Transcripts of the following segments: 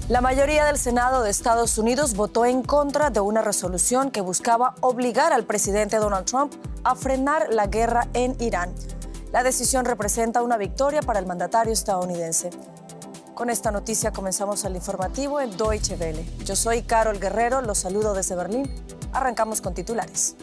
La mayoría del Senado de Estados Unidos votó en contra de una resolución que buscaba obligar al presidente Donald Trump a frenar la guerra en Irán. La decisión representa una victoria para el mandatario estadounidense. Con esta noticia comenzamos el informativo en Deutsche Welle. Yo soy Carol Guerrero, los saludo desde Berlín. Arrancamos con titulares.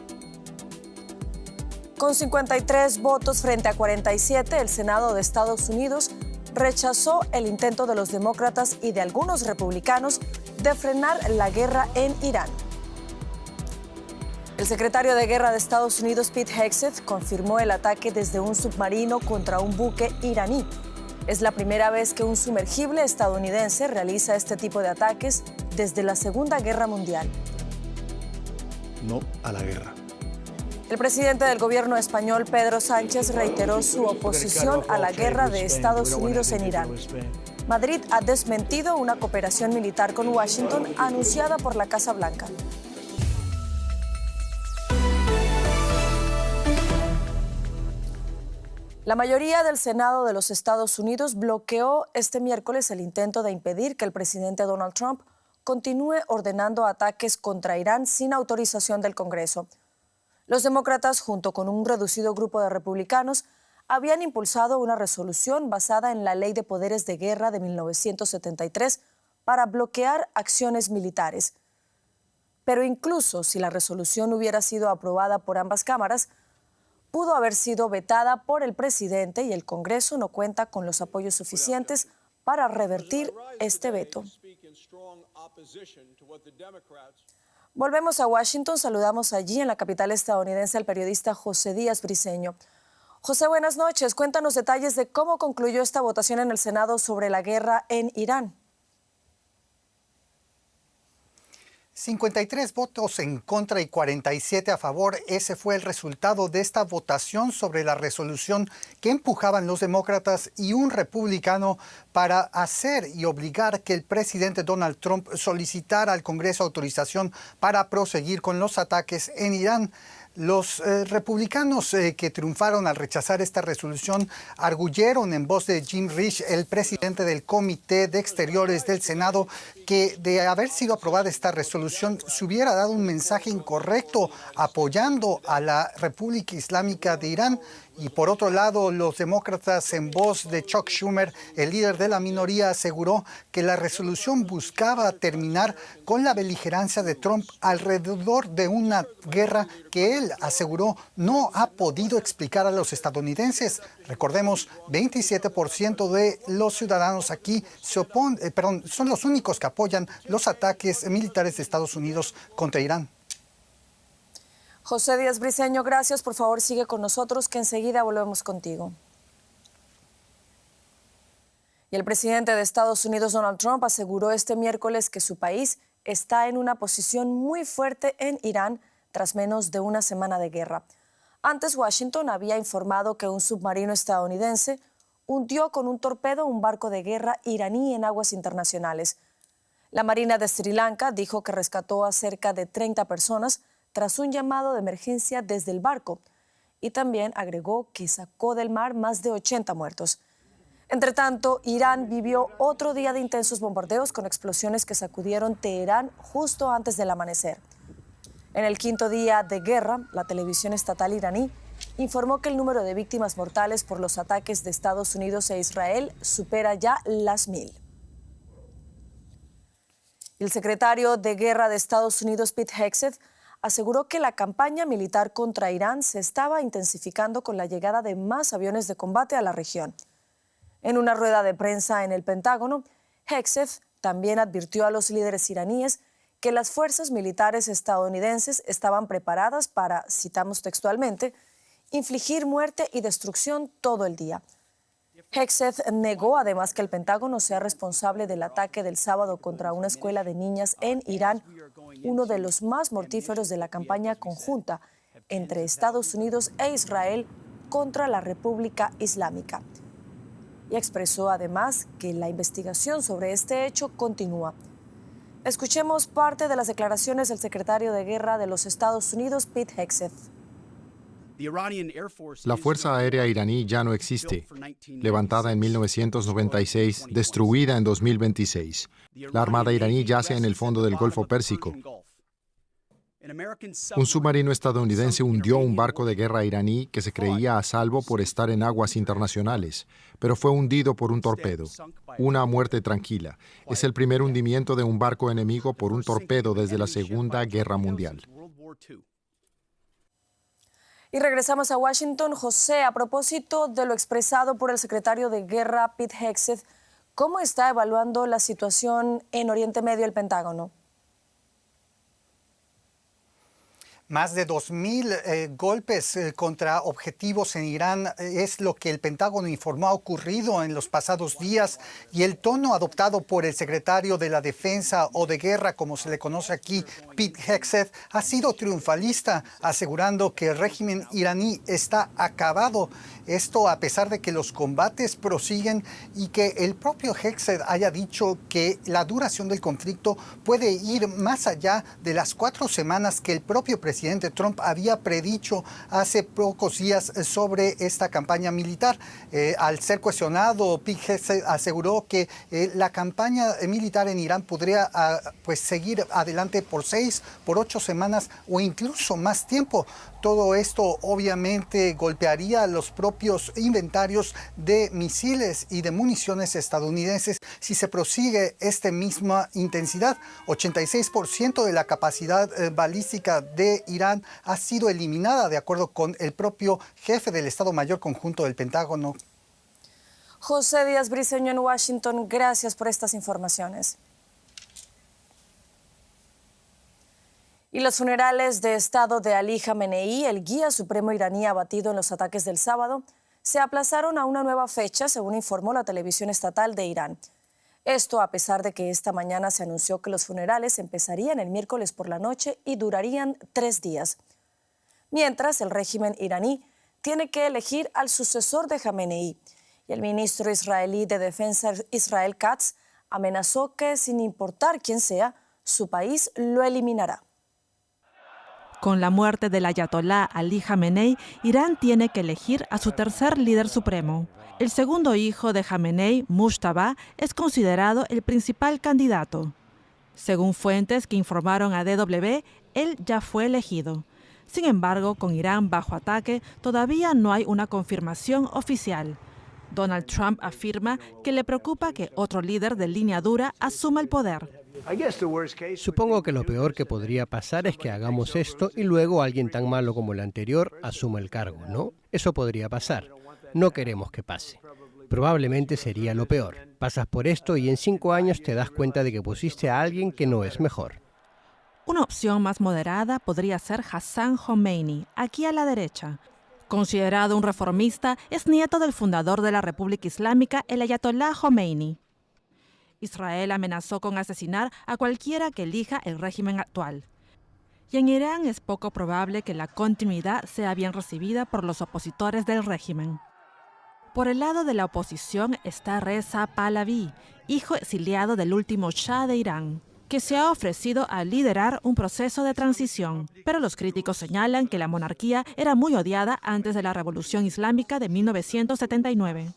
Con 53 votos frente a 47, el Senado de Estados Unidos rechazó el intento de los demócratas y de algunos republicanos de frenar la guerra en Irán. El secretario de Guerra de Estados Unidos, Pete Hegseth, confirmó el ataque desde un submarino contra un buque iraní. Es la primera vez que un sumergible estadounidense realiza este tipo de ataques desde la Segunda Guerra Mundial. No a la guerra. El presidente del gobierno español, Pedro Sánchez, reiteró su oposición a la guerra de Estados Unidos en Irán. Madrid ha desmentido una cooperación militar con Washington anunciada por la Casa Blanca. La mayoría del Senado de los Estados Unidos bloqueó este miércoles el intento de impedir que el presidente Donald Trump continúe ordenando ataques contra Irán sin autorización del Congreso. Los demócratas, junto con un reducido grupo de republicanos, habían impulsado una resolución basada en la Ley de Poderes de Guerra de 1973 para bloquear acciones militares. Pero incluso si la resolución hubiera sido aprobada por ambas cámaras, pudo haber sido vetada por el presidente y el Congreso no cuenta con los apoyos suficientes para revertir este veto. Volvemos a Washington, saludamos allí en la capital estadounidense al periodista José Díaz Briceño. José, buenas noches. Cuéntanos detalles de cómo concluyó esta votación en el Senado sobre la guerra en Irán. 53 votos en contra y 47 a favor. Ese fue el resultado de esta votación sobre la resolución que empujaban los demócratas y un republicano para hacer y obligar que el presidente Donald Trump solicitara al Congreso autorización para proseguir con los ataques en Irán. Los republicanos que triunfaron al rechazar esta resolución arguyeron en voz de Jim Risch, el presidente del Comité de Exteriores del Senado, que de haber sido aprobada esta resolución se hubiera dado un mensaje incorrecto apoyando a la República Islámica de Irán. Y por otro lado, los demócratas, en voz de Chuck Schumer, el líder de la minoría, aseguró que la resolución buscaba terminar con la beligerancia de Trump alrededor de una guerra que él aseguró no ha podido explicar a los estadounidenses. Recordemos, 27% de los ciudadanos aquí son los únicos que apoyan los ataques militares de Estados Unidos contra Irán. José Díaz Briceño, gracias. Por favor, sigue con nosotros, que enseguida volvemos contigo. Y el presidente de Estados Unidos, Donald Trump, aseguró este miércoles que su país está en una posición muy fuerte en Irán tras menos de una semana de guerra. Antes, Washington había informado que un submarino estadounidense hundió con un torpedo un barco de guerra iraní en aguas internacionales. La Marina de Sri Lanka dijo que rescató a cerca de 30 personas tras un llamado de emergencia desde el barco, y también agregó que sacó del mar más de 80 muertos. Entre tanto, Irán vivió otro día de intensos bombardeos con explosiones que sacudieron Teherán justo antes del amanecer. En el quinto día de guerra, la televisión estatal iraní informó que el número de víctimas mortales por los ataques de Estados Unidos e Israel supera ya las 1000. El secretario de Guerra de Estados Unidos, Pete Hegseth, aseguró que la campaña militar contra Irán se estaba intensificando con la llegada de más aviones de combate a la región. En una rueda de prensa en el Pentágono, Hegseth también advirtió a los líderes iraníes que las fuerzas militares estadounidenses estaban preparadas para, citamos textualmente, infligir muerte y destrucción todo el día. Hegseth negó además que el Pentágono sea responsable del ataque del sábado contra una escuela de niñas en Irán, uno de los más mortíferos de la campaña conjunta entre Estados Unidos e Israel contra la República Islámica. Y expresó además que la investigación sobre este hecho continúa. Escuchemos parte de las declaraciones del secretario de Guerra de los Estados Unidos, Pete Hegseth. La Fuerza Aérea iraní ya no existe. Levantada en 1996, destruida en 2026. La Armada iraní yace en el fondo del Golfo Pérsico. Un submarino estadounidense hundió un barco de guerra iraní que se creía a salvo por estar en aguas internacionales, pero fue hundido por un torpedo. Una muerte tranquila. Es el primer hundimiento de un barco enemigo por un torpedo desde la Segunda Guerra Mundial. Y regresamos a Washington. José, a propósito de lo expresado por el secretario de Guerra, Pete Hegseth, ¿cómo está evaluando la situación en Oriente Medio el Pentágono? Más de 2.000 golpes contra objetivos en Irán es lo que el Pentágono informó ha ocurrido en los pasados días, y el tono adoptado por el secretario de la Defensa o de Guerra, como se le conoce aquí, Pete Hegseth, ha sido triunfalista, asegurando que el régimen iraní está acabado. Esto a pesar de que los combates prosiguen y que el propio Hegseth haya dicho que la duración del conflicto puede ir más allá de las 4 semanas que el propio presidente Trump había predicho hace pocos días sobre esta campaña militar. Al ser cuestionado, Pete Hegseth aseguró que la campaña militar en Irán podría seguir adelante por 6, por 8 semanas o incluso más tiempo. Todo esto obviamente golpearía los propios inventarios de misiles y de municiones estadounidenses si se prosigue esta misma intensidad. 86% de la capacidad balística de Irán ha sido eliminada, de acuerdo con el propio jefe del Estado Mayor Conjunto del Pentágono. José Díaz Briceño en Washington, gracias por estas informaciones. Y los funerales de Estado de Ali Khamenei, el guía supremo iraní abatido en los ataques del sábado, se aplazaron a una nueva fecha, según informó la televisión estatal de Irán. Esto a pesar de que esta mañana se anunció que los funerales empezarían el miércoles por la noche y durarían 3 días. Mientras, el régimen iraní tiene que elegir al sucesor de Khamenei, y el ministro israelí de Defensa, Israel Katz, amenazó que, sin importar quién sea, su país lo eliminará. Con la muerte del ayatolá Ali Khamenei, Irán tiene que elegir a su tercer líder supremo. El segundo hijo de Khamenei, Mujtaba, es considerado el principal candidato. Según fuentes que informaron a DW, él ya fue elegido. Sin embargo, con Irán bajo ataque, todavía no hay una confirmación oficial. Donald Trump afirma que le preocupa que otro líder de línea dura asuma el poder. Supongo que lo peor que podría pasar es que hagamos esto y luego alguien tan malo como el anterior asuma el cargo, ¿no? Eso podría pasar. No queremos que pase. Probablemente sería lo peor. Pasas por esto y en 5 años te das cuenta de que pusiste a alguien que no es mejor. Una opción más moderada podría ser Hassan Khomeini, aquí a la derecha. Considerado un reformista, es nieto del fundador de la República Islámica, el ayatolá Khomeini. Israel amenazó con asesinar a cualquiera que elija el régimen actual. Y en Irán es poco probable que la continuidad sea bien recibida por los opositores del régimen. Por el lado de la oposición está Reza Pahlavi, hijo exiliado del último Shah de Irán, que se ha ofrecido a liderar un proceso de transición, pero los críticos señalan que la monarquía era muy odiada antes de la Revolución Islámica de 1979.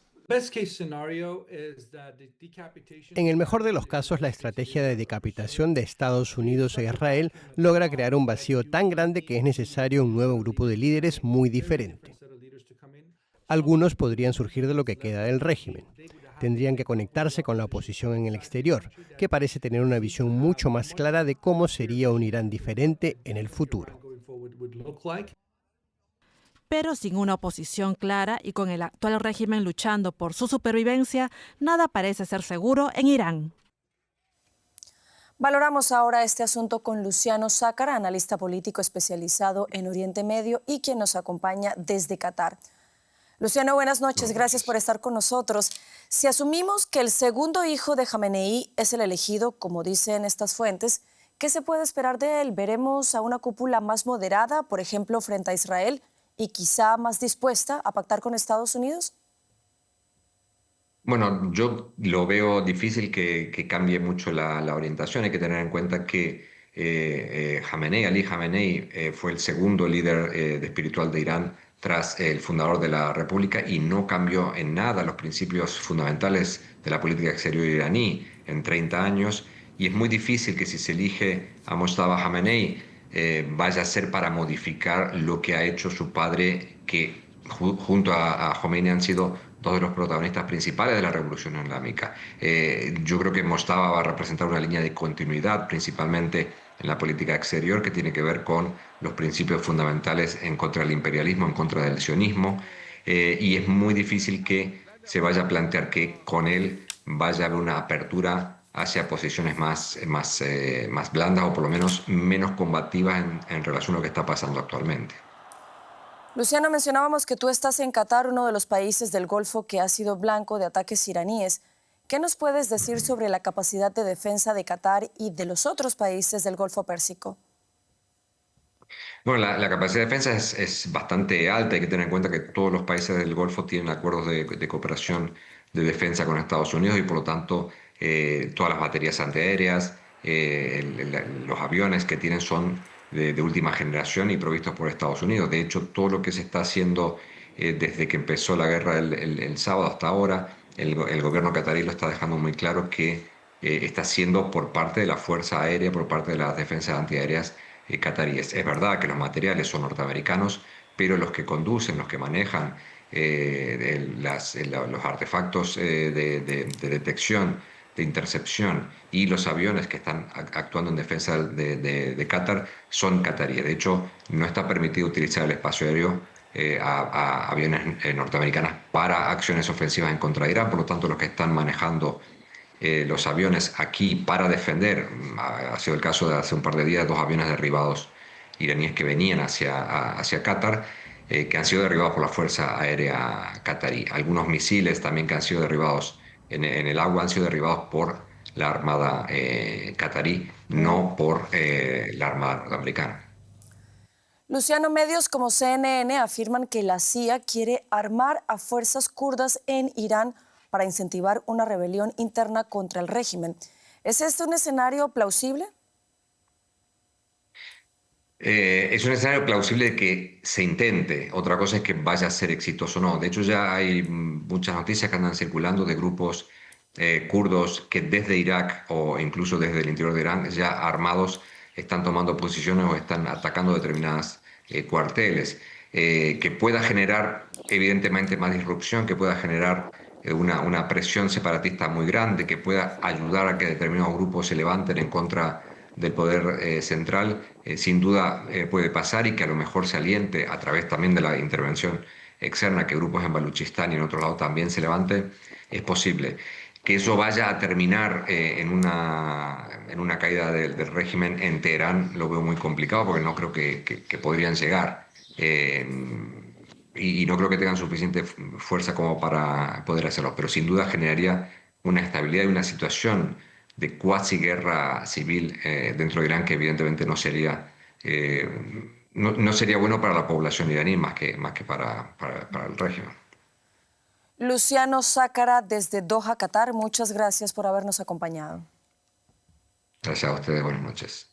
En el mejor de los casos, la estrategia de decapitación de Estados Unidos e Israel logra crear un vacío tan grande que es necesario un nuevo grupo de líderes muy diferente. Algunos podrían surgir de lo que queda del régimen. Tendrían que conectarse con la oposición en el exterior, que parece tener una visión mucho más clara de cómo sería un Irán diferente en el futuro. Pero sin una oposición clara y con el actual régimen luchando por su supervivencia, nada parece ser seguro en Irán. Valoramos ahora este asunto con Luciano Sácara, analista político especializado en Oriente Medio y quien nos acompaña desde Qatar. Luciano, buenas noches, gracias por estar con nosotros. Si asumimos que el segundo hijo de Khamenei es el elegido, como dicen estas fuentes, ¿qué se puede esperar de él? ¿Veremos a una cúpula más moderada, por ejemplo, frente a Israel, y quizá más dispuesta a pactar con Estados Unidos? Bueno, yo lo veo difícil que cambie mucho la orientación. Hay que tener en cuenta que Ali Khamenei, fue el segundo líder espiritual de Irán tras el fundador de la República y no cambió en nada los principios fundamentales de la política exterior iraní en 30 años. Y es muy difícil que si se elige a Mojtaba Khamenei vaya a ser para modificar lo que ha hecho su padre, que junto a Khomeini han sido dos de los protagonistas principales de la revolución islámica. Yo creo que Mojtaba va a representar una línea de continuidad, principalmente en la política exterior, que tiene que ver con los principios fundamentales en contra del imperialismo, en contra del sionismo, y es muy difícil que se vaya a plantear que con él vaya a haber una apertura hacia posiciones más blandas o por lo menos menos combativas en relación a lo que está pasando actualmente. Luciano, mencionábamos que tú estás en Qatar, uno de los países del Golfo que ha sido blanco de ataques iraníes. ¿Qué nos puedes decir sobre la capacidad de defensa de Qatar y de los otros países del Golfo Pérsico? Bueno, la capacidad de defensa es bastante alta. Hay que tener en cuenta que todos los países del Golfo tienen acuerdos de cooperación de defensa con Estados Unidos y por lo tanto todas las baterías antiaéreas, los aviones que tienen son de última generación y provistos por Estados Unidos. De hecho, todo lo que se está haciendo desde que empezó la guerra el sábado hasta ahora, el gobierno catarí lo está dejando muy claro que está haciendo por parte de la Fuerza Aérea, por parte de las defensas antiaéreas cataríes. Es verdad que los materiales son norteamericanos, pero los que conducen, los que manejan los artefactos de detección, de intercepción y los aviones que están actuando en defensa de Qatar son cataríes. De hecho, no está permitido utilizar el espacio aéreo a aviones norteamericanos para acciones ofensivas en contra de Irán. Por lo tanto, los que están manejando los aviones aquí para defender, ha sido el caso de hace un par de días, 2 aviones derribados iraníes que venían hacia Qatar, que han sido derribados por la Fuerza Aérea Qatarí. Algunos misiles también que han sido derribados en el agua han sido derribados por la Armada Qatarí, no por la Armada norteamericana. Luciano, medios como CNN afirman que la CIA quiere armar a fuerzas kurdas en Irán para incentivar una rebelión interna contra el régimen. ¿Es este un escenario plausible? Es un escenario plausible de que se intente. Otra cosa es que vaya a ser exitoso o no. De hecho, ya hay muchas noticias que andan circulando de grupos kurdos que desde Irak o incluso desde el interior de Irán, ya armados, están tomando posiciones o están atacando determinados cuarteles. Que pueda generar, evidentemente, más disrupción, que pueda generar una presión separatista muy grande, que pueda ayudar a que determinados grupos se levanten en contra del poder central, sin duda puede pasar, y que a lo mejor se aliente a través también de la intervención externa, que grupos en Baluchistán y en otro lado también se levanten, es posible. Que eso vaya a terminar en una caída del régimen en Teherán lo veo muy complicado, porque no creo que podrían llegar. Y no creo que tengan suficiente fuerza como para poder hacerlo, pero sin duda generaría una estabilidad y una situación de cuasi guerra civil dentro de Irán, que evidentemente no sería bueno para la población iraní más que para el régimen. Luciano Zácara, desde Doha, Qatar, muchas gracias por habernos acompañado. Gracias a ustedes, buenas noches.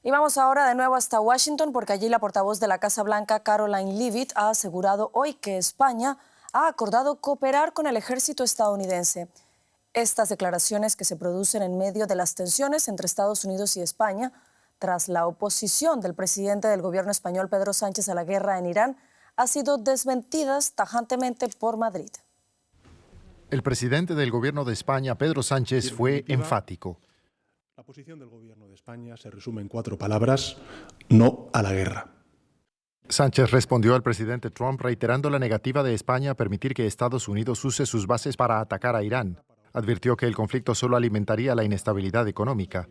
Y vamos ahora de nuevo hasta Washington, porque allí la portavoz de la Casa Blanca, Caroline Leavitt, ha asegurado hoy que España ha acordado cooperar con el ejército estadounidense. Estas declaraciones, que se producen en medio de las tensiones entre Estados Unidos y España, tras la oposición del presidente del gobierno español, Pedro Sánchez, a la guerra en Irán, han sido desmentidas tajantemente por Madrid. El presidente del gobierno de España, Pedro Sánchez, fue enfático. La posición del gobierno de España se resume en 4 palabras: no a la guerra. Sánchez respondió al presidente Trump reiterando la negativa de España a permitir que Estados Unidos use sus bases para atacar a Irán. Advirtió que el conflicto solo alimentaría la inestabilidad económica.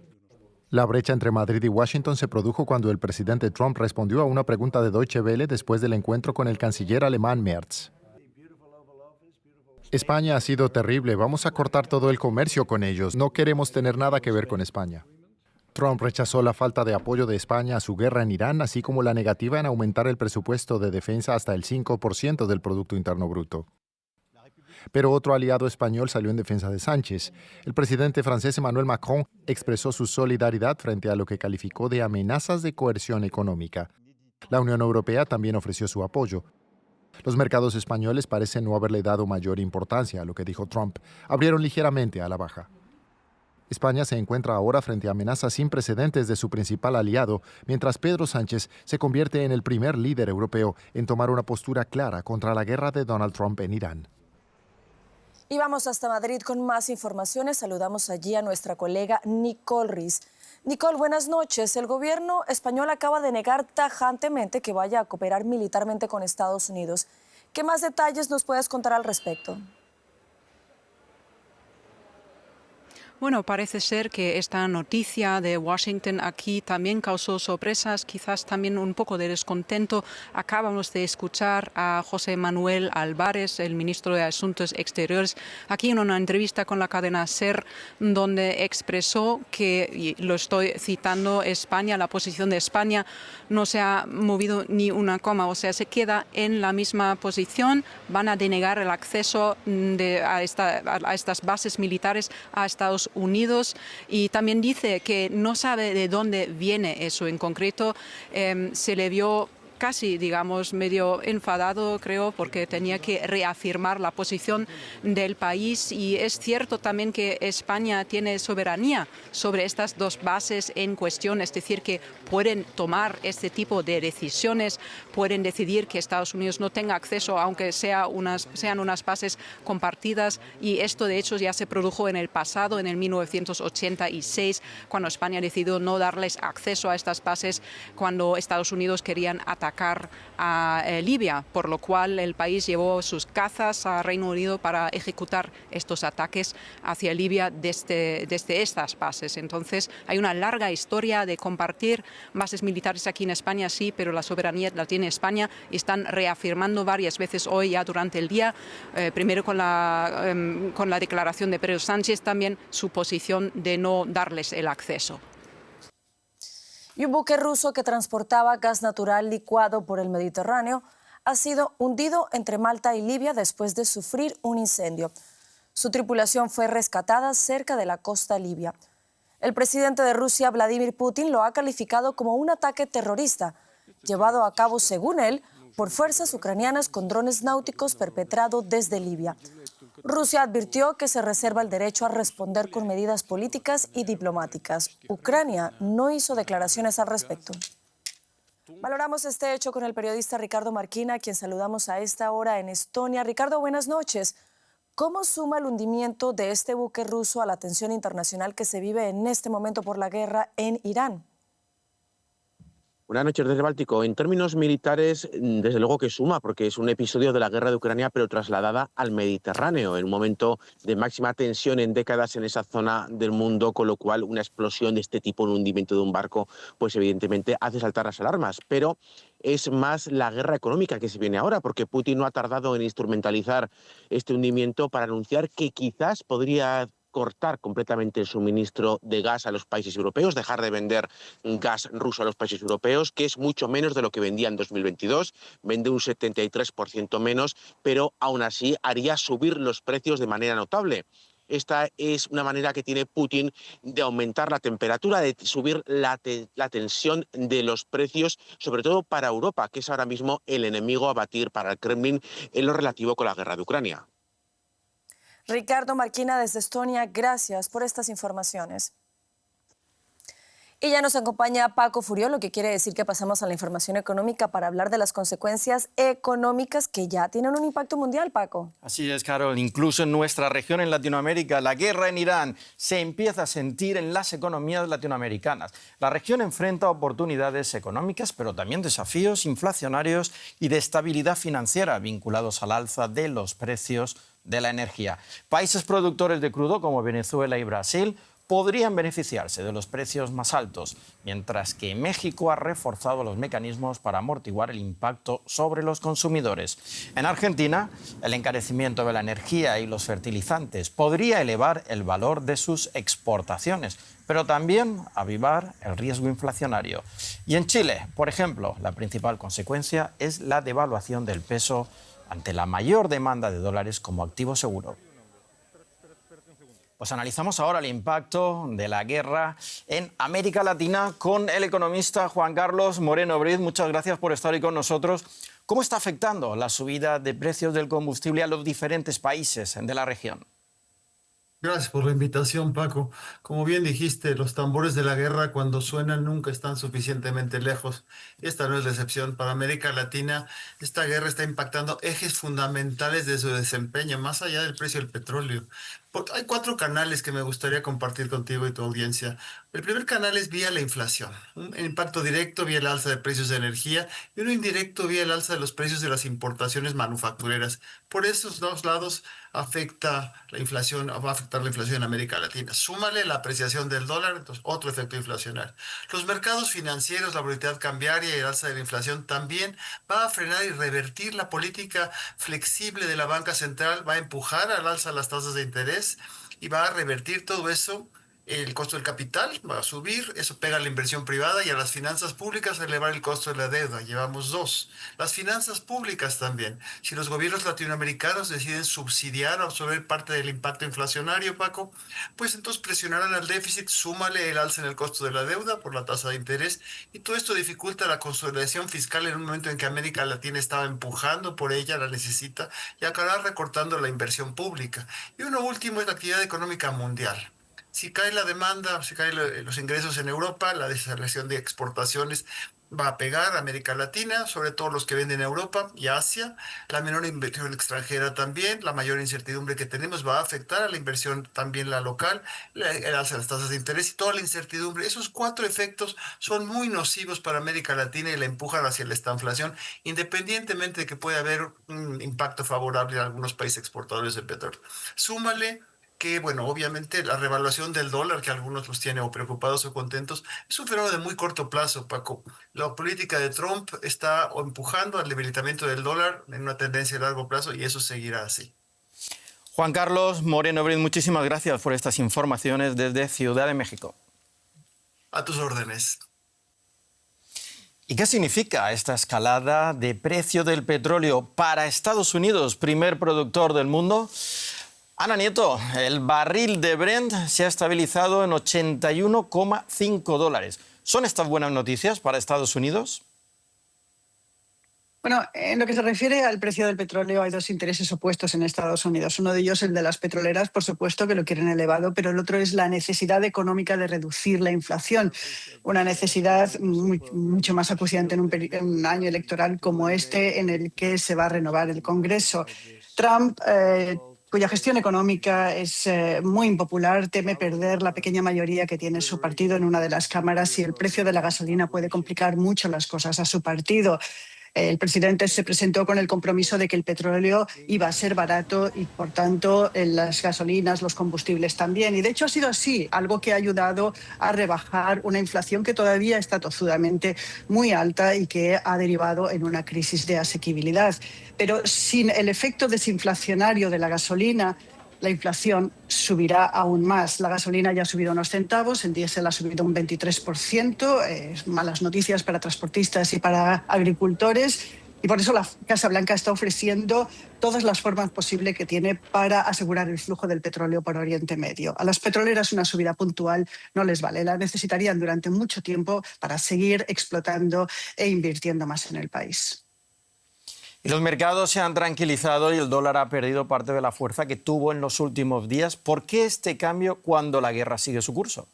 La brecha entre Madrid y Washington se produjo cuando el presidente Trump respondió a una pregunta de Deutsche Welle después del encuentro con el canciller alemán Merz. España ha sido terrible, vamos a cortar todo el comercio con ellos, no queremos tener nada que ver con España. Trump rechazó la falta de apoyo de España a su guerra en Irán, así como la negativa en aumentar el presupuesto de defensa hasta el 5% del Producto Interno Bruto. Pero otro aliado español salió en defensa de Sánchez. El presidente francés Emmanuel Macron expresó su solidaridad frente a lo que calificó de amenazas de coerción económica. La Unión Europea también ofreció su apoyo. Los mercados españoles parecen no haberle dado mayor importancia a lo que dijo Trump. Abrieron ligeramente a la baja. España se encuentra ahora frente a amenazas sin precedentes de su principal aliado, mientras Pedro Sánchez se convierte en el primer líder europeo en tomar una postura clara contra la guerra de Donald Trump en Irán. Y vamos hasta Madrid con más informaciones. Saludamos allí a nuestra colega Nicole Riz. Nicole, buenas noches. El gobierno español acaba de negar tajantemente que vaya a cooperar militarmente con Estados Unidos. ¿Qué más detalles nos puedes contar al respecto? Bueno, parece ser que esta noticia de Washington aquí también causó sorpresas, quizás también un poco de descontento. Acabamos de escuchar a José Manuel Álvarez, el ministro de Asuntos Exteriores, aquí en una entrevista con la cadena SER, donde expresó que, y lo estoy citando, la posición de España no se ha movido ni una coma, o sea, se queda en la misma posición. Van a denegar el acceso a estas bases militares a Estados Unidos, y también dice que no sabe de dónde viene eso en concreto. Se le vio casi, digamos, medio enfadado, creo, porque tenía que reafirmar la posición del país. Y es cierto también que España tiene soberanía sobre estas dos bases en cuestión, es decir, que pueden tomar este tipo de decisiones, pueden decidir que Estados Unidos no tenga acceso, aunque sean unas bases compartidas. Y esto, de hecho, ya se produjo en el pasado, en el 1986, cuando España decidió no darles acceso a estas bases, cuando Estados Unidos querían atacar a Libia, por lo cual el país llevó sus cazas a Reino Unido para ejecutar estos ataques hacia Libia desde estas bases. Entonces, hay una larga historia de compartir bases militares aquí en España, sí, pero la soberanía la tiene España, y están reafirmando varias veces hoy ya durante el día, primero con la declaración de Pedro Sánchez, también su posición de no darles el acceso. Y un buque ruso que transportaba gas natural licuado por el Mediterráneo ha sido hundido entre Malta y Libia después de sufrir un incendio. Su tripulación fue rescatada cerca de la costa libia. El presidente de Rusia, Vladimir Putin, lo ha calificado como un ataque terrorista, llevado a cabo, según él, por fuerzas ucranianas con drones náuticos perpetrado desde Libia. Rusia advirtió que se reserva el derecho a responder con medidas políticas y diplomáticas. Ucrania no hizo declaraciones al respecto. Valoramos este hecho con el periodista Ricardo Marquina, a quien saludamos a esta hora en Estonia. Ricardo, buenas noches. ¿Cómo suma el hundimiento de este buque ruso a la tensión internacional que se vive en este momento por la guerra en Irán? Buenas noches desde el Báltico. En términos militares, desde luego que suma, porque es un episodio de la guerra de Ucrania, pero trasladada al Mediterráneo, en un momento de máxima tensión en décadas en esa zona del mundo, con lo cual una explosión de este tipo, un hundimiento de un barco, pues evidentemente hace saltar las alarmas. Pero es más la guerra económica que se viene ahora, porque Putin no ha tardado en instrumentalizar este hundimiento para anunciar que quizás podría cortar completamente el suministro de gas a los países europeos, dejar de vender gas ruso a los países europeos, que es mucho menos de lo que vendía en 2022, vende un 73% menos, pero aún así haría subir los precios de manera notable. Esta es una manera que tiene Putin de aumentar la temperatura, de subir la tensión de los precios, sobre todo para Europa, que es ahora mismo el enemigo a batir para el Kremlin en lo relativo con la guerra de Ucrania. Ricardo Marquina desde Estonia, gracias por estas informaciones. Y ya nos acompaña Paco Furió, lo que quiere decir que pasamos a la información económica para hablar de las consecuencias económicas que ya tienen un impacto mundial, Paco. Así es, Carol. Incluso en nuestra región, en Latinoamérica, la guerra en Irán se empieza a sentir en las economías latinoamericanas. La región enfrenta oportunidades económicas, pero también desafíos inflacionarios y de estabilidad financiera vinculados al alza de los precios de la energía. Países productores de crudo como Venezuela y Brasil podrían beneficiarse de los precios más altos, mientras que México ha reforzado los mecanismos para amortiguar el impacto sobre los consumidores. En Argentina, el encarecimiento de la energía y los fertilizantes podría elevar el valor de sus exportaciones, pero también avivar el riesgo inflacionario. Y en Chile, por ejemplo, la principal consecuencia es la devaluación del peso ante la mayor demanda de dólares como activo seguro. Pues analizamos ahora el impacto de la guerra en América Latina con el economista Juan Carlos Moreno Briz. Muchas gracias por estar hoy con nosotros. ¿Cómo está afectando la subida de precios del combustible a los diferentes países de la región? Gracias por la invitación, Paco. Como bien dijiste, los tambores de la guerra cuando suenan nunca están suficientemente lejos. Esta no es la excepción. Para América Latina, esta guerra está impactando ejes fundamentales de su desempeño, más allá del precio del petróleo. Hay 4 canales que me gustaría compartir contigo y tu audiencia. El primer canal es vía la inflación, un impacto directo vía el alza de precios de energía y uno indirecto vía el alza de los precios de las importaciones manufactureras. Por esos 2 lados afecta la inflación, va a afectar la inflación en América Latina. Súmale la apreciación del dólar, entonces otro efecto inflacionario. Los mercados financieros, la volatilidad cambiaria y el alza de la inflación también va a frenar y revertir la política flexible de la banca central, va a empujar al alza las tasas de interés y va a revertir todo eso. El costo del capital va a subir, eso pega a la inversión privada y a las finanzas públicas a elevar el costo de la deuda. Llevamos 2. Las finanzas públicas también. Si los gobiernos latinoamericanos deciden subsidiar o absorber parte del impacto inflacionario, Paco, pues entonces presionarán al déficit, súmale el alza en el costo de la deuda por la tasa de interés y todo esto dificulta la consolidación fiscal en un momento en que América Latina estaba empujando por ella, la necesita, y acabará recortando la inversión pública. Y uno último es la actividad económica mundial. Si cae la demanda, si caen los ingresos en Europa, la desaceleración de exportaciones va a pegar a América Latina, sobre todo los que venden a Europa y Asia. La menor inversión extranjera también, la mayor incertidumbre que tenemos va a afectar a la inversión también la local, el alza de las tasas de interés y toda la incertidumbre. Esos 4 efectos son muy nocivos para América Latina y la empujan hacia la estanflación, independientemente de que pueda haber un impacto favorable en algunos países exportadores de petróleo. Súmale que, bueno, obviamente la revaluación del dólar, que algunos los tiene o preocupados o contentos, es un fenómeno de muy corto plazo, Paco. La política de Trump está empujando al debilitamiento del dólar en una tendencia a largo plazo y eso seguirá así. Juan Carlos Moreno Briz, muchísimas gracias por estas informaciones desde Ciudad de México. A tus órdenes. ¿Y qué significa esta escalada de precio del petróleo para Estados Unidos, primer productor del mundo? Ana Nieto, el barril de Brent se ha estabilizado en $81,5. ¿Son estas buenas noticias para Estados Unidos? Bueno, en lo que se refiere al precio del petróleo hay 2 intereses opuestos en Estados Unidos. Uno de ellos, el de las petroleras, por supuesto, que lo quieren elevado, pero el otro es la necesidad económica de reducir la inflación. Una necesidad mucho más acuciante en un año electoral como este, en el que se va a renovar el Congreso. Trump, cuya gestión económica es muy impopular, teme perder la pequeña mayoría que tiene su partido en una de las cámaras y el precio de la gasolina puede complicar mucho las cosas a su partido. El presidente se presentó con el compromiso de que el petróleo iba a ser barato y, por tanto, las gasolinas, los combustibles también. Y, de hecho, ha sido así, algo que ha ayudado a rebajar una inflación que todavía está tozudamente muy alta y que ha derivado en una crisis de asequibilidad. Pero sin el efecto desinflacionario de la gasolina, la inflación subirá aún más. La gasolina ya ha subido unos centavos, el diésel ha subido un 23%, malas noticias para transportistas y para agricultores. Y por eso la Casa Blanca está ofreciendo todas las formas posibles que tiene para asegurar el flujo del petróleo por Oriente Medio. A las petroleras una subida puntual no les vale, la necesitarían durante mucho tiempo para seguir explotando e invirtiendo más en el país. Y los mercados se han tranquilizado y el dólar ha perdido parte de la fuerza que tuvo en los últimos días. ¿Por qué este cambio cuando la guerra sigue su curso?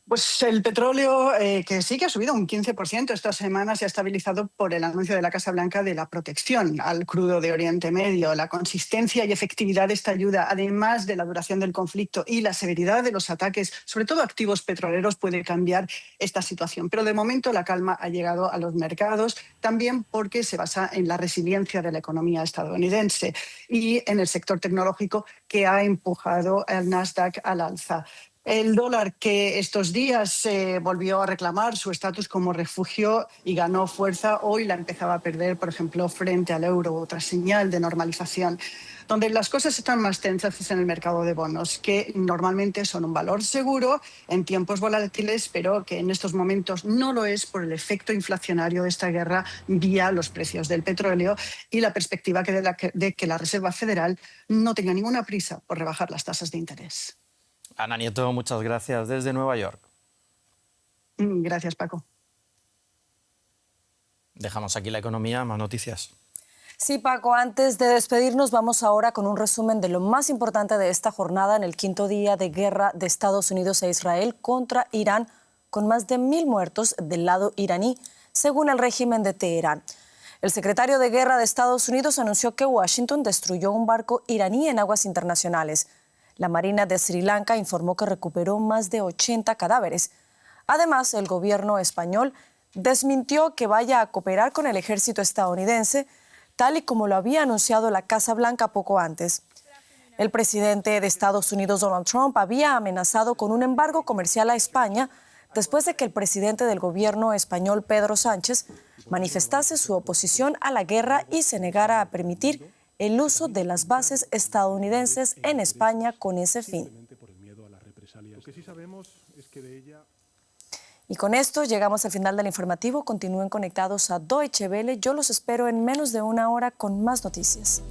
Pues el petróleo, que sí que ha subido un 15% esta semana, se ha estabilizado por el anuncio de la Casa Blanca de la protección al crudo de Oriente Medio. La consistencia y efectividad de esta ayuda, además de la duración del conflicto y la severidad de los ataques, sobre todo activos petroleros, puede cambiar esta situación. Pero de momento la calma ha llegado a los mercados, también porque se basa en la resiliencia de la economía estadounidense y en el sector tecnológico que ha empujado al Nasdaq al alza. El dólar, que estos días volvió a reclamar su estatus como refugio y ganó fuerza, hoy la empezaba a perder, por ejemplo, frente al euro, otra señal de normalización. Donde las cosas están más tensas es en el mercado de bonos, que normalmente son un valor seguro en tiempos volátiles, pero que en estos momentos no lo es por el efecto inflacionario de esta guerra vía los precios del petróleo y la perspectiva de que la Reserva Federal no tenga ninguna prisa por rebajar las tasas de interés. Ana Nieto, muchas gracias desde Nueva York. Gracias, Paco. Dejamos aquí la economía, más noticias. Sí, Paco, antes de despedirnos vamos ahora con un resumen de lo más importante de esta jornada en el quinto día de guerra de Estados Unidos e Israel contra Irán, con más de 1.000 muertos del lado iraní, según el régimen de Teherán. El secretario de Guerra de Estados Unidos anunció que Washington destruyó un barco iraní en aguas internacionales. La Marina de Sri Lanka informó que recuperó más de 80 cadáveres. Además, el gobierno español desmintió que vaya a cooperar con el ejército estadounidense, tal y como lo había anunciado la Casa Blanca poco antes. El presidente de Estados Unidos, Donald Trump, había amenazado con un embargo comercial a España después de que el presidente del gobierno español, Pedro Sánchez, manifestase su oposición a la guerra y se negara a permitir el uso de las bases estadounidenses en España con ese fin. Y con esto llegamos al final del informativo. Continúen conectados a Deutsche Welle. Yo los espero en menos de una hora con más noticias.